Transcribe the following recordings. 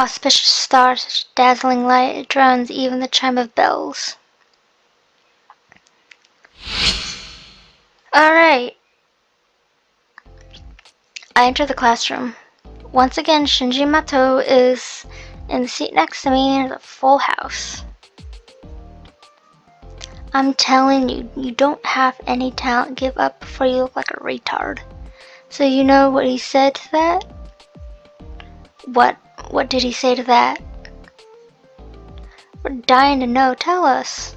auspicious star, such dazzling light, it drowns even the chime of bells. Alright. I enter the classroom. Once again, Shinji Mato is in the seat next to me and it's a full house. I'm telling you, you don't have any talent. Give up before you look like a retard. So you know what he said to that? What did he say to that? We're dying to know. Tell us.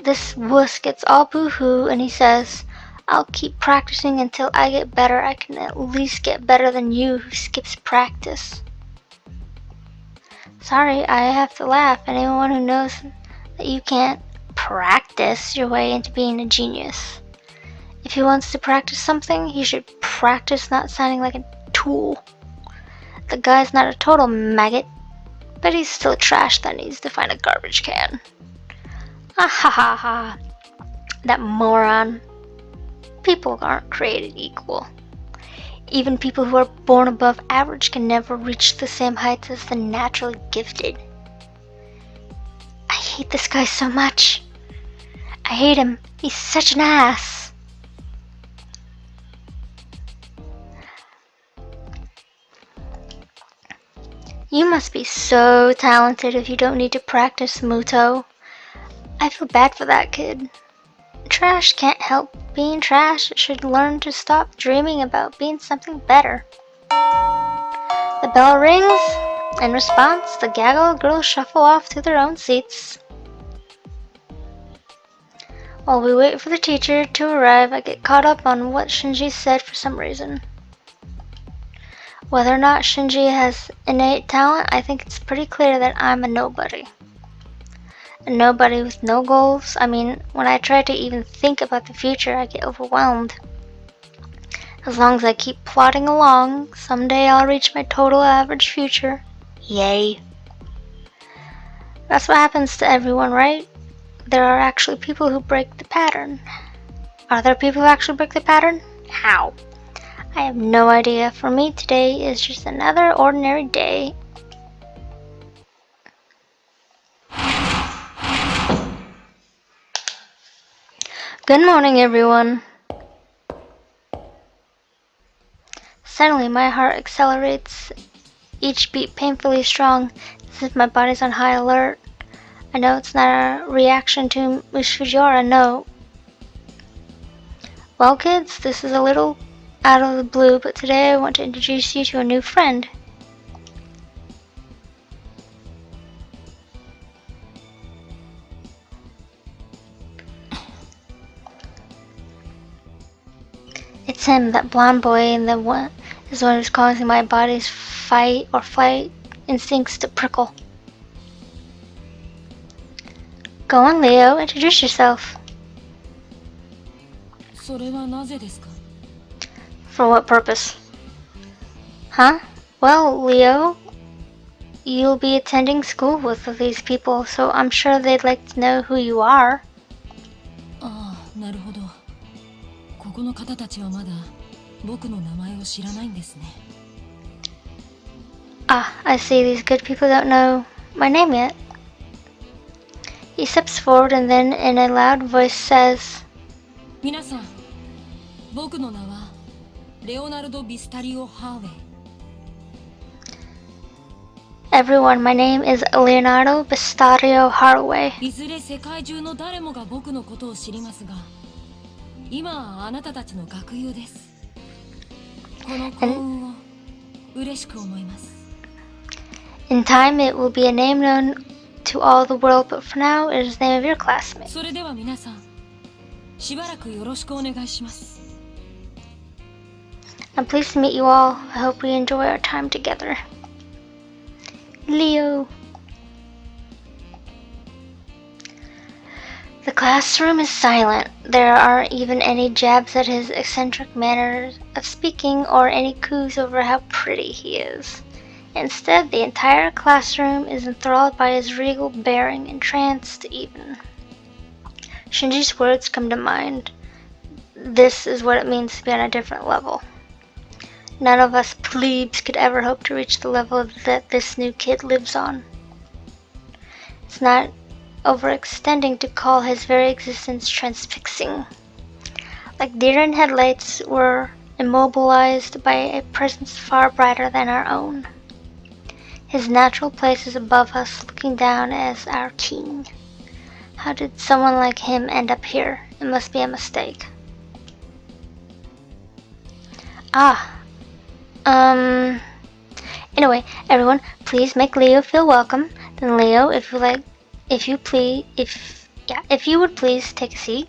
This wuss gets all boo-hoo and he says, I'll keep practicing until I get better. I can at least get better than you who skips practice. Sorry, I have to laugh. Anyone who knows that you can't practice your way into being a genius. If he wants to practice something, he should practice not sounding like a tool. The guy's not a total maggot, but he's still trash that needs to find a garbage can. Ah ha ha ha. That moron. People aren't created equal. Even people who are born above average can never reach the same heights as the naturally gifted. I hate this guy so much. I hate him. He's such an ass. You must be so talented if you don't need to practice, Muto. I feel bad for that kid. Trash can't help being trash. It should learn to stop dreaming about being something better. The bell rings. In response, the gaggle of girls shuffle off to their own seats. While we wait for the teacher to arrive, I get caught up on what Shinji said for some reason. Whether or not Shinji has innate talent, I think it's pretty clear that I'm a nobody. A nobody with no goals. I mean, when I try to even think about the future, I get overwhelmed. As long as I keep plodding along, someday I'll reach my total average future. Yay. That's what happens to everyone, right? There are actually people who break the pattern. Are there people who actually break the pattern? How? I have no idea. For me, today is just another ordinary day. Good morning, everyone. Suddenly, my heart accelerates, each beat painfully strong, as if my body's on high alert. I know it's not a reaction to Miss Fujiwara, no. Well, kids, this is a little out of the blue, but today I want to introduce you to a new friend. It's him, that blonde boy, and the one is one who's causing my body's fight or flight instincts to prickle. Go on, Leo, introduce yourself. For what purpose? Huh? Well, Leo, you'll be attending school with these people, so I'm sure they'd like to know who you are. Ah, I see, these good people don't know my name yet. He steps forward and then in a loud voice says, Everyone, my name is Leonardo Bistario Harway. In time, it will be a name known to all the world, but for now, it is the name of your classmate. I'm pleased to meet you all. I hope we enjoy our time together. Leo. The classroom is silent. There aren't even any jabs at his eccentric manner of speaking or any coos over how pretty he is. Instead, the entire classroom is enthralled by his regal bearing, entranced even. Shinji's words come to mind. This is what it means to be on a different level. None of us plebes could ever hope to reach the level that this new kid lives on. It's not overextending to call his very existence transfixing. Like deer in headlights, we're immobilized by a presence far brighter than our own. His natural place is above us, looking down as our king. How did someone like him end up here? It must be a mistake. Anyway, everyone, please make Leo feel welcome. Then Leo, if you would please take a seat.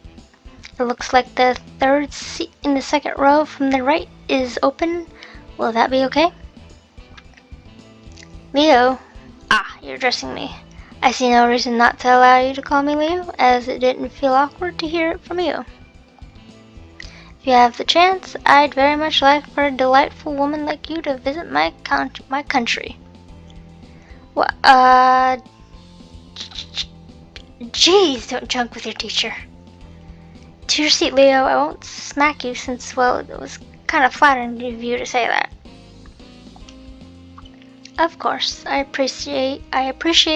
It looks like the third seat in the second row from the right is open. Will that be okay? Leo? You're addressing me. I see no reason not to allow you to call me Leo, as it didn't feel awkward to hear it from you. If you have the chance, I'd very much like for a delightful woman like you to visit my country. Jeez, don't junk with your teacher. To your seat, Leo. I won't smack you since, well, it was kind of flattering of you to say that. Of course, I appreciate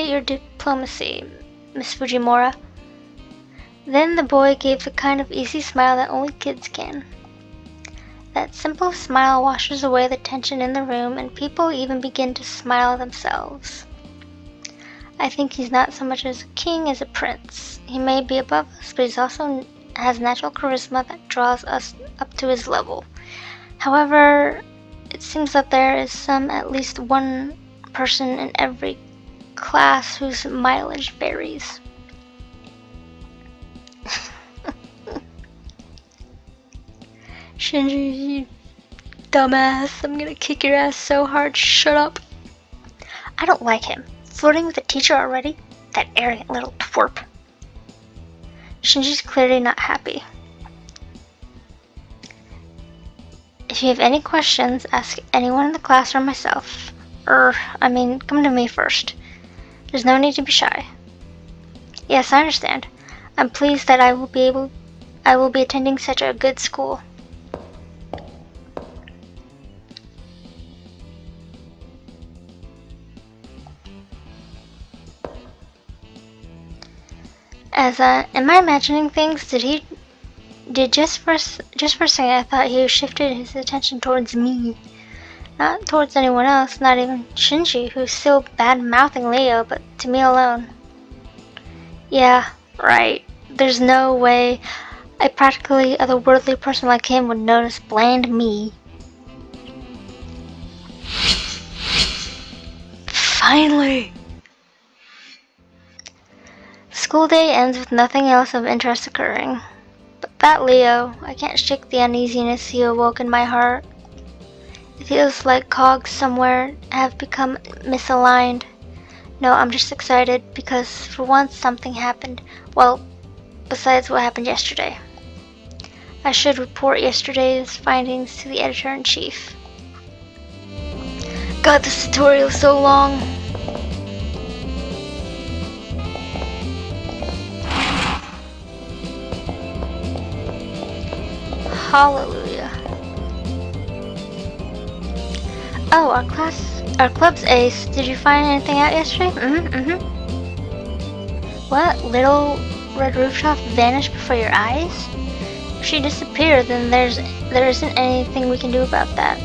your diplomacy, Miss Fujimura. Then the boy gave the kind of easy smile that only kids can. That simple smile washes away the tension in the room, and people even begin to smile themselves. I think he's not so much as a king as a prince. He may be above us, but he also has natural charisma that draws us up to his level. However, it seems that there is at least one person in every class whose mileage varies. Shinji, you dumbass. I'm gonna kick your ass so hard. Shut up. I don't like him. Flirting with a teacher already? That arrogant little twerp. Shinji's clearly not happy. If you have any questions, ask anyone in the class or myself. Come to me first. There's no need to be shy. Yes, I understand. I'm pleased that I will be attending such a good school. Am I imagining things? Just for a second I thought he shifted his attention towards me. Not towards anyone else, not even Shinji, who's still bad-mouthing Leo, but to me alone. Yeah, right. There's no way a practically otherworldly person like him would notice bland me. Finally! School day ends with nothing else of interest occurring. But that Leo, I can't shake the uneasiness he awoke in my heart. It feels like cogs somewhere have become misaligned. No, I'm just excited because for once something happened. Well, besides what happened yesterday. I should report yesterday's findings to the editor-in-chief. God, this tutorial is so long. Hallelujah. Oh, our club's ace. Did you find anything out yesterday? What? Little red rooftop vanished before your eyes? If she disappeared, then there isn't anything we can do about that.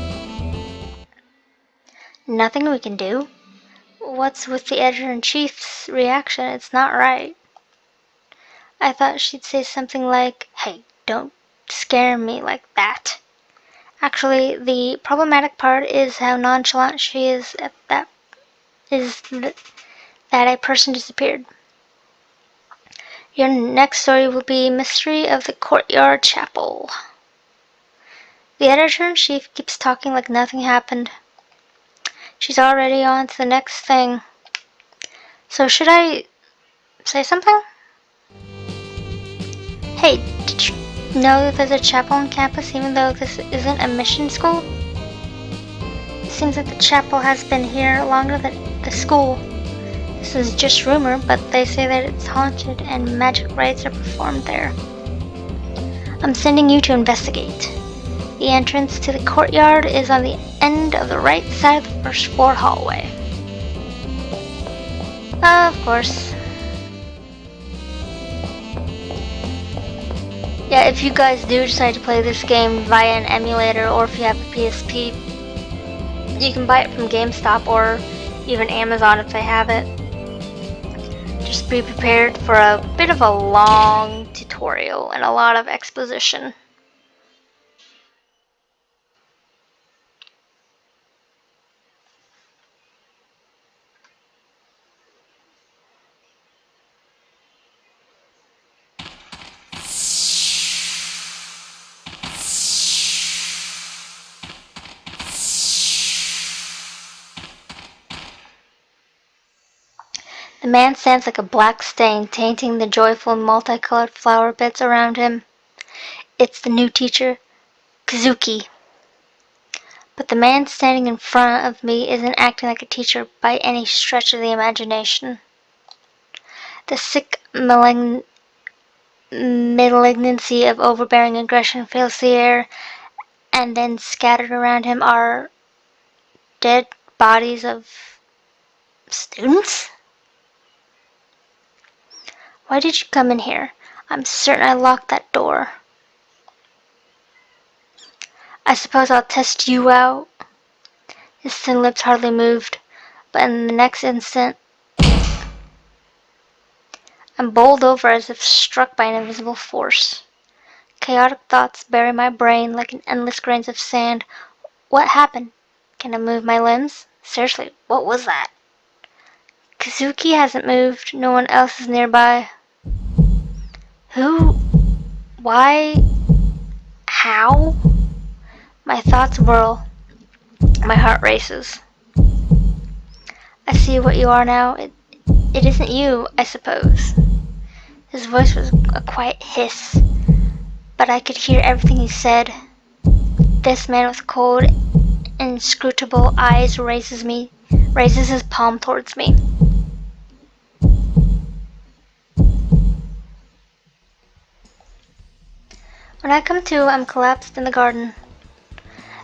Nothing we can do? What's with the editor-in-chief's reaction? It's not right. I thought she'd say something like, "Hey, don't scare me like that." Actually, the problematic part is how nonchalant she is at that a person disappeared. Your next story will be Mystery of the Courtyard Chapel. The editor-in-chief keeps talking like nothing happened. She's already on to the next thing. So should I say something? Hey, did you know that there's a chapel on campus even though this isn't a mission school? It seems that the chapel has been here longer than the school. This is just rumor, but they say that it's haunted and magic rites are performed there. I'm sending you to investigate. The entrance to the courtyard is on the end of the right side of the first floor hallway. Of course. Yeah, if you guys do decide to play this game via an emulator, or if you have a PSP, you can buy it from GameStop or even Amazon if they have it. Just be prepared for a bit of a long tutorial and a lot of exposition. The man stands like a black stain, tainting the joyful multicolored flower beds around him. It's the new teacher, Kazuki. But the man standing in front of me isn't acting like a teacher by any stretch of the imagination. The sick malignancy of overbearing aggression fills the air, and then scattered around him are dead bodies of students? Why did you come in here? I'm certain I locked that door. I suppose I'll test you out. His thin lips hardly moved, but in the next instant, I'm bowled over as if struck by an invisible force. Chaotic thoughts bury my brain like endless grains of sand. What happened? Can I move my limbs? Seriously, what was that? Kazuki hasn't moved. No one else is nearby. Who? Why? How? My thoughts whirl. My heart races. I see what you are now. It isn't you, I suppose. His voice was a quiet hiss, but I could hear everything he said. This man with cold, inscrutable eyes raises his palm towards me. When I come to, I'm collapsed in the garden.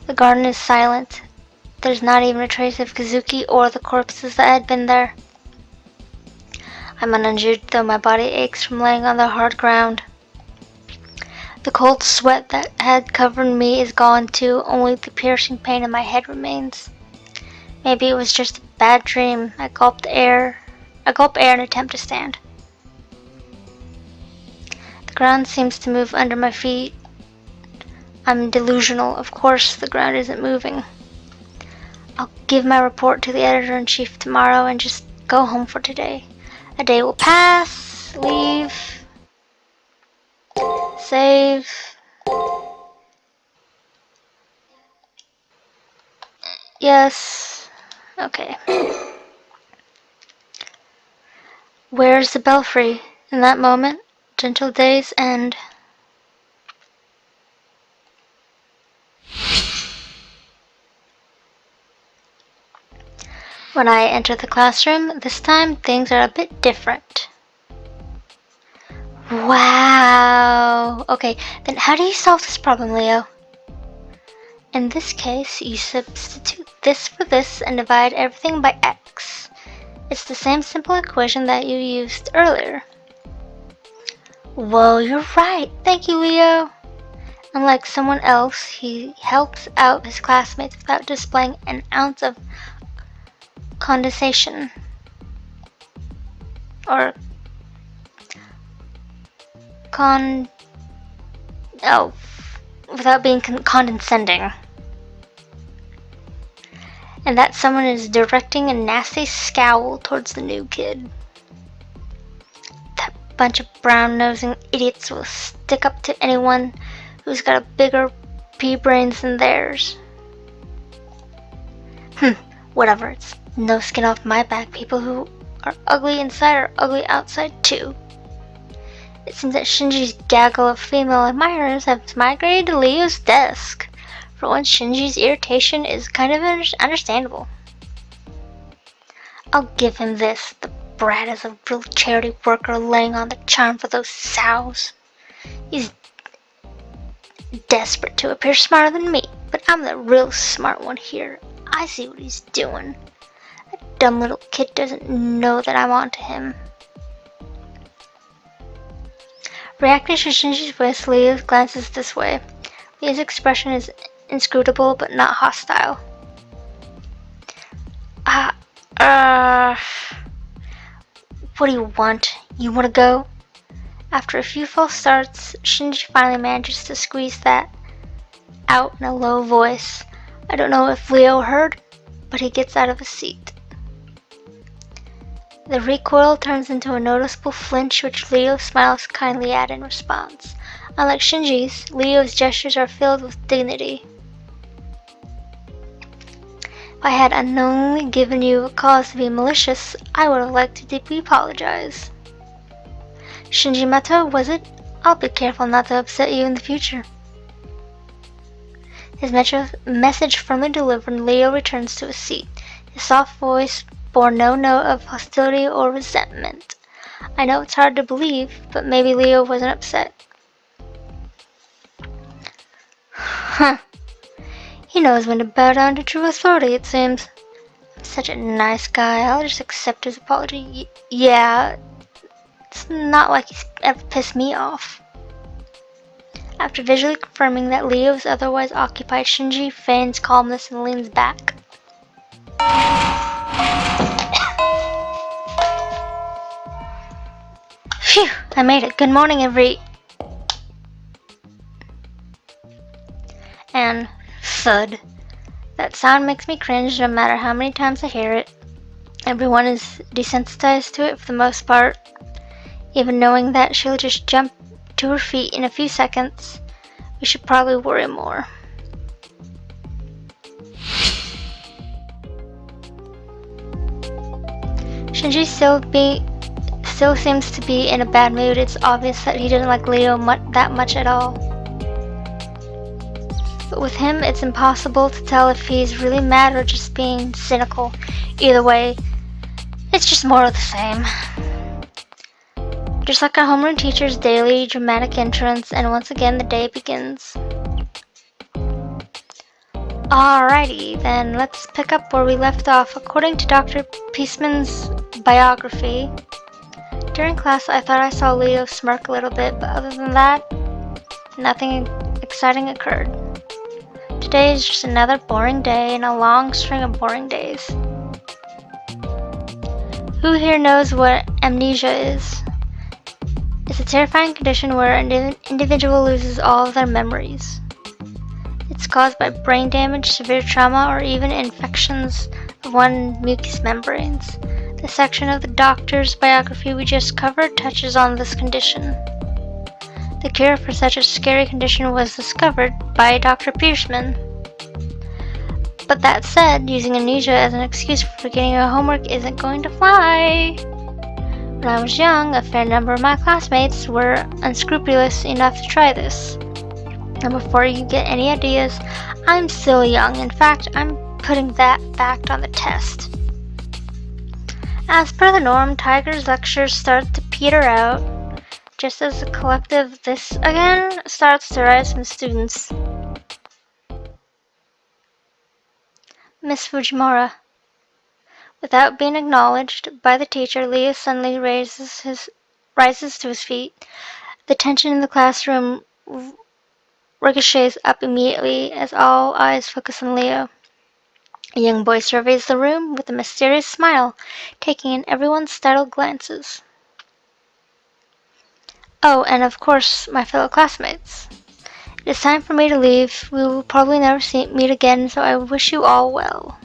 The garden is silent. There's not even a trace of Kazuki or the corpses that had been there. I'm uninjured, though my body aches from laying on the hard ground. The cold sweat that had covered me is gone too, only the piercing pain in my head remains. Maybe it was just a bad dream. I gulp air and attempt to stand. The ground seems to move under my feet. I'm delusional. Of course the ground isn't moving. I'll give my report to the editor-in-chief tomorrow and just go home for today. A day will pass, leave, save. Yes. Okay. Where's the belfry? In that moment, gentle days end. When I enter the classroom, this time things are a bit different. Wow! Okay, then how do you solve this problem, Leo? In this case, you substitute this for this and divide everything by x. It's the same simple equation that you used earlier. Whoa, you're right! Thank you, Leo! Unlike someone else, he helps out his classmates without displaying an ounce of condensation. Or without being condescending. And that someone is directing a nasty scowl towards the new kid. That bunch of brown-nosing idiots will stick up to anyone who's got a bigger pea-brains than theirs. Whatever, it's no skin off my back. People who are ugly inside are ugly outside too. It seems that Shinji's gaggle of female admirers have migrated to Leo's desk. For once, Shinji's irritation is kind of understandable. I'll give him this. The brat is a real charity worker laying on the charm for those sows. desperate to appear smarter than me, but I'm the real smart one here. I see what he's doing. That dumb little kid doesn't know that I'm onto him. Reacting to Shinji's voice, Leo glances this way. Leo's expression is inscrutable but not hostile. What do you want? You want to go? After a few false starts, Shinji finally manages to squeeze that out in a low voice. I don't know if Leo heard, but he gets out of his seat. The recoil turns into a noticeable flinch, which Leo smiles kindly at in response. Unlike Shinji's, Leo's gestures are filled with dignity. If I had unknowingly given you a cause to be malicious, I would have liked to deeply apologize. Shinji Mato, was it? I'll be careful not to upset you in the future. His message firmly delivered, Leo returns to his seat. His soft voice bore no note of hostility or resentment. I know it's hard to believe, but maybe Leo wasn't upset. Huh. He knows when to bow down to true authority, it seems. I'm such a nice guy, I'll just accept his apology. Yeah, it's not like he's ever pissed me off. After visually confirming that Leo is otherwise occupied, Shinji feigns calmness and leans back. Phew, I made it. Good morning, And thud. That sound makes me cringe no matter how many times I hear it. Everyone is desensitized to it for the most part. Even knowing that she'll just jump to her feet in a few seconds, we should probably worry more. Shinji still seems to be in a bad mood. It's obvious that he didn't like Leo that much at all. But with him, it's impossible to tell if he's really mad or just being cynical. Either way, it's just more of the same. Just like our homeroom teacher's daily dramatic entrance, and once again the day begins. Alrighty, then let's pick up where we left off. According to Dr. Peaceman's biography, during class I thought I saw Leo smirk a little bit, but other than that, nothing exciting occurred. Today is just another boring day in a long string of boring days. Who here knows what amnesia is? It's a terrifying condition where an individual loses all of their memories. It's caused by brain damage, severe trauma, or even infections of one mucous membranes. The section of the doctor's biography we just covered touches on this condition. The cure for such a scary condition was discovered by Dr. Peaceman. But that said, using amnesia as an excuse for forgetting your homework isn't going to fly. When I was young, a fair number of my classmates were unscrupulous enough to try this. And before you get any ideas, I'm still young. In fact, I'm putting that fact on the test. As per the norm, Tiger's lectures start to peter out, just as the collective this again starts to rise from the students. Miss Fujimura. Without being acknowledged by the teacher, Leo suddenly rises to his feet. The tension in the classroom ricochets up immediately as all eyes focus on Leo. A young boy surveys the room with a mysterious smile, taking in everyone's startled glances. Oh, and of course, my fellow classmates. It is time for me to leave. We will probably never meet again, so I wish you all well.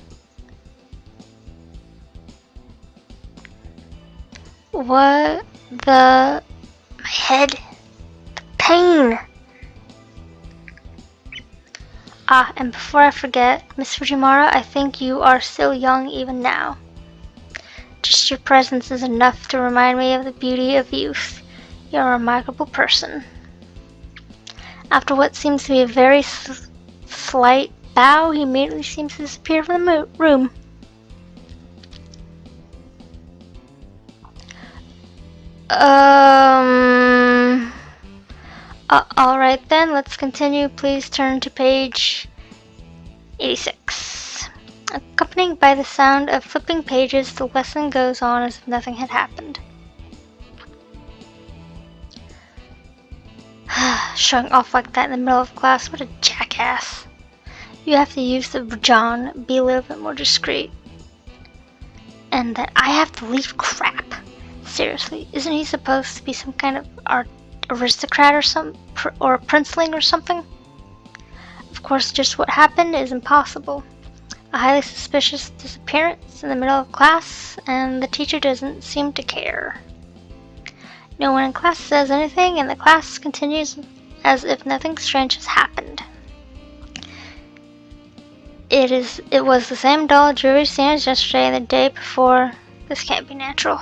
What the... my head... the pain! Ah, and before I forget, Miss Fujimura, I think you are still young even now. Just your presence is enough to remind me of the beauty of youth. You're a remarkable person. After what seems to be a very slight bow, he immediately seems to disappear from the room. Alright then, let's continue. Please turn to page 86. Accompanied by the sound of flipping pages, the lesson goes on as if nothing had happened. Showing off like that in the middle of class, what a jackass. You have to use the John, be a little bit more discreet. And that I have to leave crap. Seriously, isn't he supposed to be some kind of aristocrat or princeling or something? Of course, just what happened is impossible. A highly suspicious disappearance in the middle of class, and the teacher doesn't seem to care. No one in class says anything, and the class continues as if nothing strange has happened. It was the same dull, dreary scene as yesterday and the day before. This can't be natural.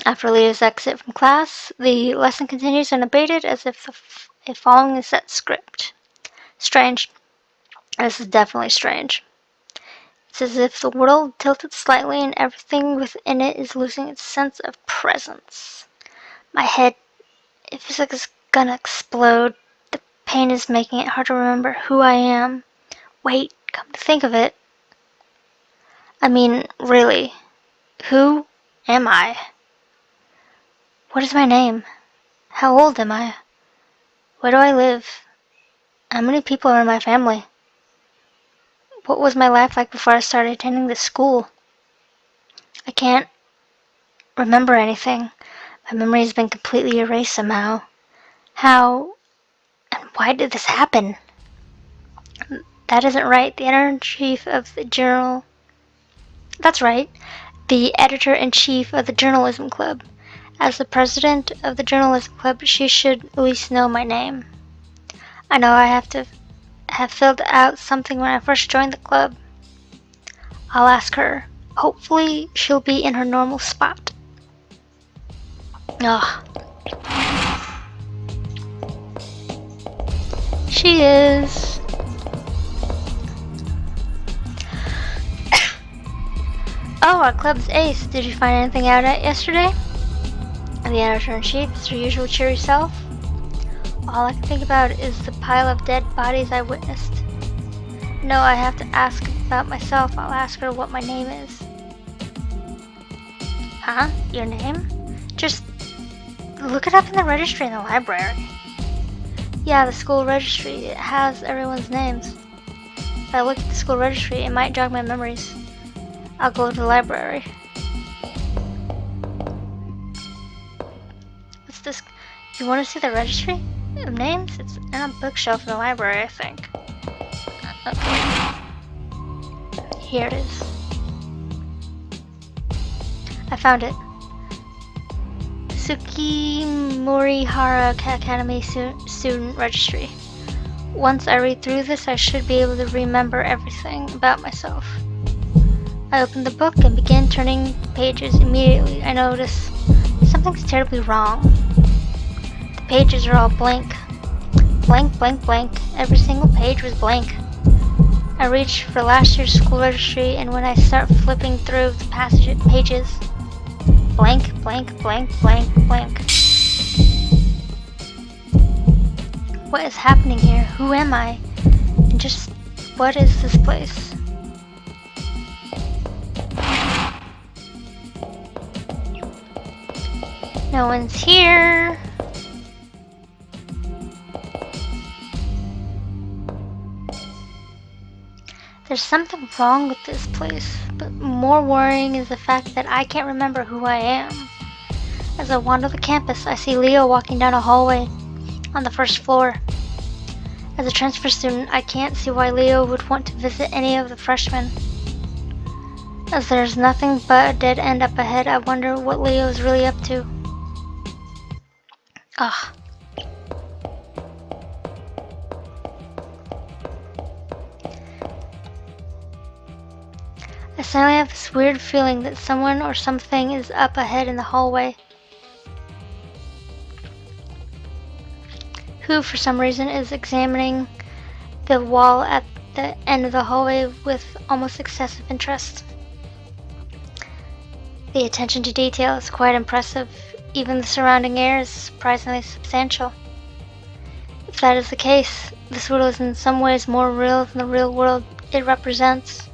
After Leo's exit from class, the lesson continues unabated as if following a set script. Strange. This is definitely strange. It's as if the world tilted slightly and everything within it is losing its sense of presence. My head, it feels like it's gonna explode. The pain is making it hard to remember who I am. Wait, come to think of it. I mean, really, who am I? What is my name? How old am I? Where do I live? How many people are in my family? What was my life like before I started attending this school? I can't remember anything. My memory has been completely erased somehow. How and why did this happen? That isn't right. The editor-in-chief of the journal... That's right. The editor-in-chief of the journalism club. As the president of the journalism club, she should at least know my name. I know I have to have filled out something when I first joined the club. I'll ask her. Hopefully, she'll be in her normal spot. Ugh. She is. Oh, our club's ace. Did you find anything out at yesterday? The editor-in-chief is her usual cheery self. All I can think about is the pile of dead bodies I witnessed. No, I have to ask about myself. I'll ask her what my name is. Huh? Your name? Just look it up in the registry in the library. Yeah, the school registry. It has everyone's names. If I look at the school registry, it might jog my memories. I'll go to the library. What's this? You want to see the registry of names? It's in a bookshelf in the library, I think. Okay. Here it is. I found it. Tsuki Morihara Academy Student Registry. Once I read through this, I should be able to remember everything about myself. I opened the book and began turning pages immediately. I noticed something's terribly wrong. The pages are all blank. Blank, blank, blank. Every single page was blank. I reached for last year's school registry, and when I start flipping through the pages, blank, blank, blank, blank, blank. What is happening here? Who am I? And just what is this place? No one's here. There's something wrong with this place, but more worrying is the fact that I can't remember who I am. As I wander the campus, I see Leo walking down a hallway on the first floor. As a transfer student, I can't see why Leo would want to visit any of the freshmen. As there's nothing but a dead end up ahead, I wonder what Leo is really up to. Ugh. I suddenly have this weird feeling that someone or something is up ahead in the hallway. Who, for some reason, is examining the wall at the end of the hallway with almost excessive interest. The attention to detail is quite impressive. Even the surrounding air is surprisingly substantial. If that is the case, this world is in some ways more real than the real world it represents.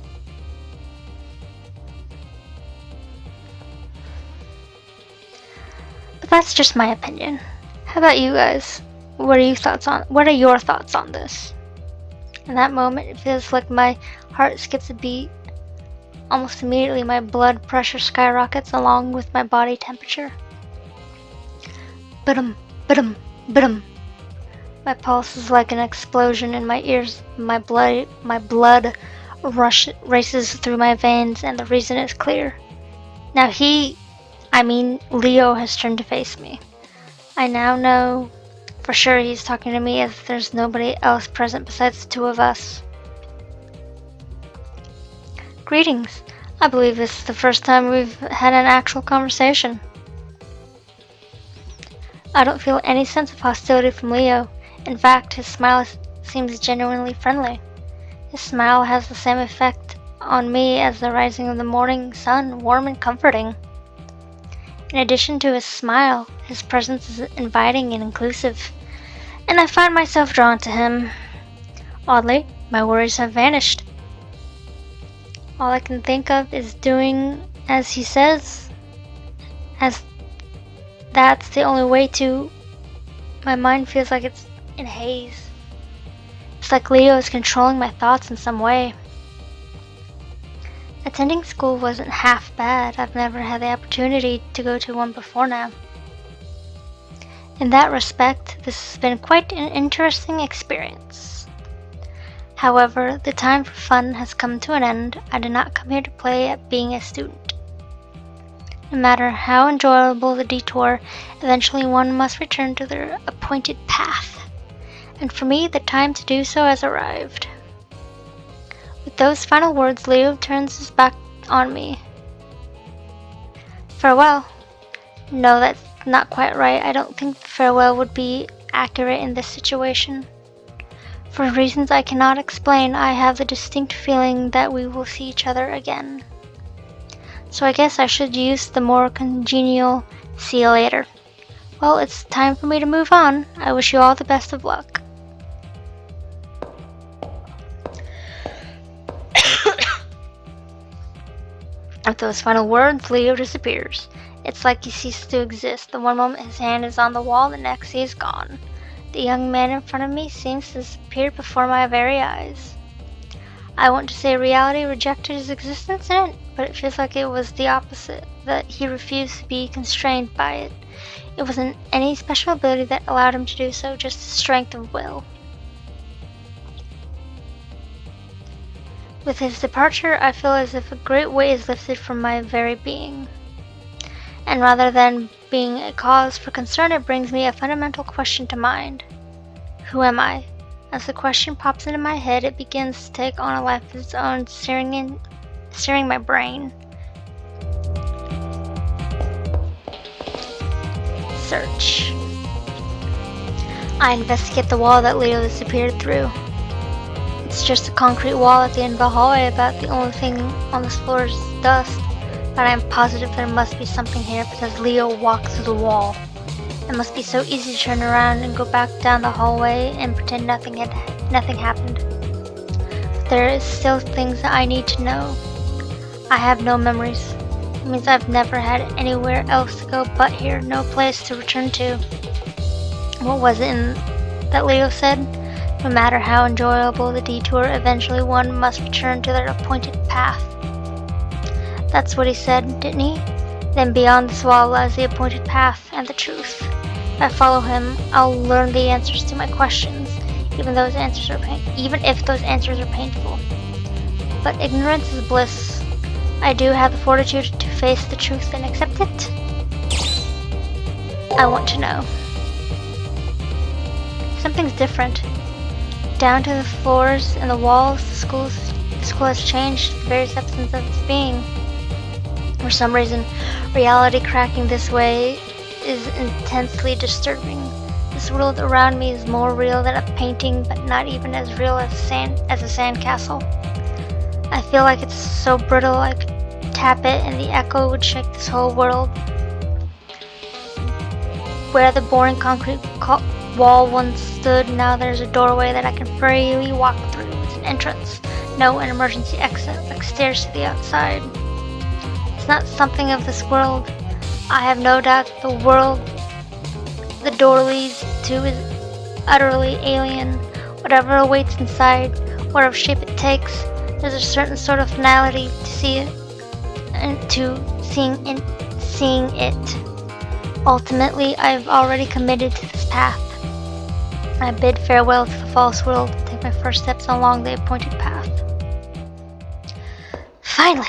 But that's just my opinion. How about you guys? What are your thoughts on this? In that moment, it feels like my heart skips a beat. Almost immediately, my blood pressure skyrockets along with my body temperature. Ba-dum, ba-dum, ba-dum. My pulse is like an explosion in my ears. My blood races through my veins, and the reason is clear. Now Leo has turned to face me. I now know for sure he's talking to me, as there's nobody else present besides the two of us. Greetings. I believe this is the first time we've had an actual conversation. I don't feel any sense of hostility from Leo. In fact, his smile seems genuinely friendly. His smile has the same effect on me as the rising of the morning sun, warm and comforting. In addition to his smile, his presence is inviting and inclusive, and I find myself drawn to him. Oddly, my worries have vanished. All I can think of is doing as he says, as that's the only way to. My mind feels like it's in a haze. It's like Leo is controlling my thoughts in some way. Attending school wasn't half bad. I've never had the opportunity to go to one before now. In that respect, this has been quite an interesting experience. However, the time for fun has come to an end. I did not come here to play at being a student. No matter how enjoyable the detour, eventually one must return to their appointed path. And for me, the time to do so has arrived. With those final words, Leo turns his back on me. Farewell. No, that's not quite right. I don't think farewell would be accurate in this situation. For reasons I cannot explain, I have the distinct feeling that we will see each other again. So I guess I should use the more congenial "see you later." Well, it's time for me to move on. I wish you all the best of luck. With those final words, Leo disappears. It's like he ceased to exist. The one moment his hand is on the wall, the next he is gone. The young man in front of me seems to disappear before my very eyes. I want to say reality rejected his existence in it, but it feels like it was the opposite, that he refused to be constrained by it. It wasn't any special ability that allowed him to do so, just strength of will. With his departure, I feel as if a great weight is lifted from my very being. And rather than being a cause for concern, it brings me a fundamental question to mind. Who am I? As the question pops into my head, it begins to take on a life of its own, searing my brain. Search. I investigate the wall that Leo disappeared through. It's just a concrete wall at the end of the hallway. About the only thing on this floor is dust, but I am positive there must be something here because Leo walked through the wall. It must be so easy to turn around and go back down the hallway and pretend nothing happened. But there is still things that I need to know. I have no memories. It means I've never had anywhere else to go but here, no place to return to. What was it that Leo said? No matter how enjoyable the detour, eventually one must return to their appointed path. That's what he said, didn't he? Then beyond this wall lies the appointed path and the truth. If I follow him, I'll learn the answers to my questions, even if those answers are painful. But ignorance is bliss. I do have the fortitude to face the truth and accept it. I want to know. Something's different. Down to the floors and the walls, the school has changed the very substance of its being. For some reason, reality cracking this way is intensely disturbing. This world around me is more real than a painting, but not even as real as a sandcastle. I feel like it's so brittle I tap it and the echo would shake this whole world. Where the boring concrete wall once stood, now there's a doorway that I can freely walk through. It's an entrance, no an emergency exit, like stairs to the outside. It's not something of this world. I have no doubt that the world the door leads to is utterly alien. Whatever awaits inside, whatever shape it takes, there's a certain sort of finality to see it, and to seeing it. Ultimately, I've already committed to this path. I bid farewell to the false world and take my first steps along the appointed path. Finally!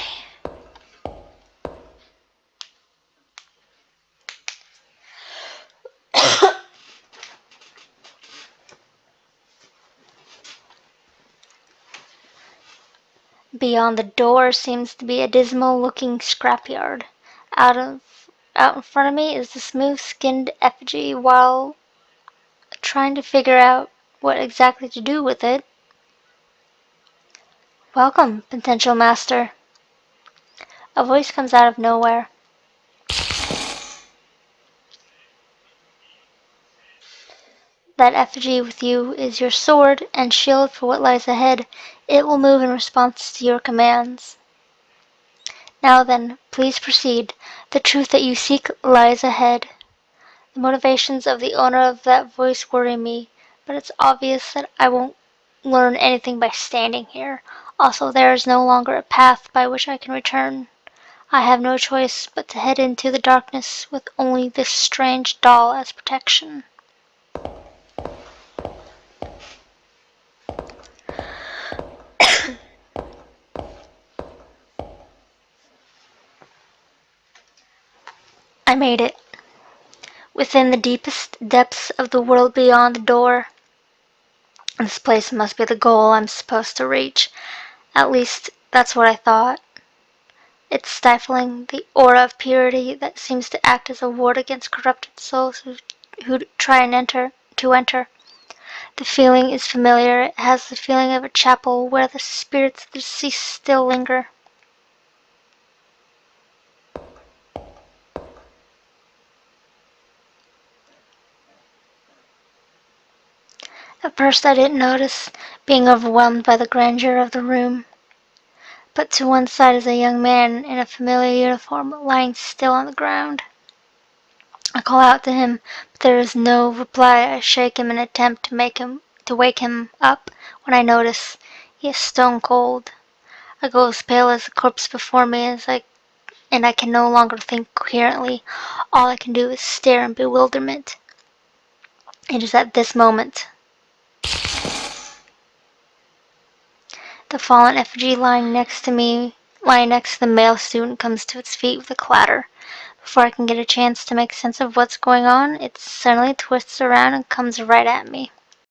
Beyond the door seems to be a dismal-looking scrapyard. Out in front of me is the smooth-skinned effigy. While trying to figure out what exactly to do with it, "Welcome, potential master." A voice comes out of nowhere. That effigy with you is your sword and shield for what lies ahead. It will move in response to your commands. Now then, please proceed. The truth that you seek lies ahead. The motivations of the owner of that voice worry me, but it's obvious that I won't learn anything by standing here. Also, there is no longer a path by which I can return. I have no choice but to head into the darkness with only this strange doll as protection. I made it. Within the deepest depths of the world beyond the door. This place must be the goal I'm supposed to reach. At least, that's what I thought. It's stifling, the aura of purity that seems to act as a ward against corrupted souls who try and enter. The feeling is familiar. It has the feeling of a chapel where the spirits of the deceased still linger. At first I didn't notice, being overwhelmed by the grandeur of the room. But to one side is a young man in a familiar uniform lying still on the ground. I call out to him, but there is no reply. I shake him in an attempt to wake him up when I notice he is stone cold. I go as pale as the corpse before me and I can no longer think coherently. All I can do is stare in bewilderment. It is at this moment the fallen effigy lying next to the male student comes to its feet with a clatter. Before I can get a chance to make sense of what's going on, it suddenly twists around and comes right at me.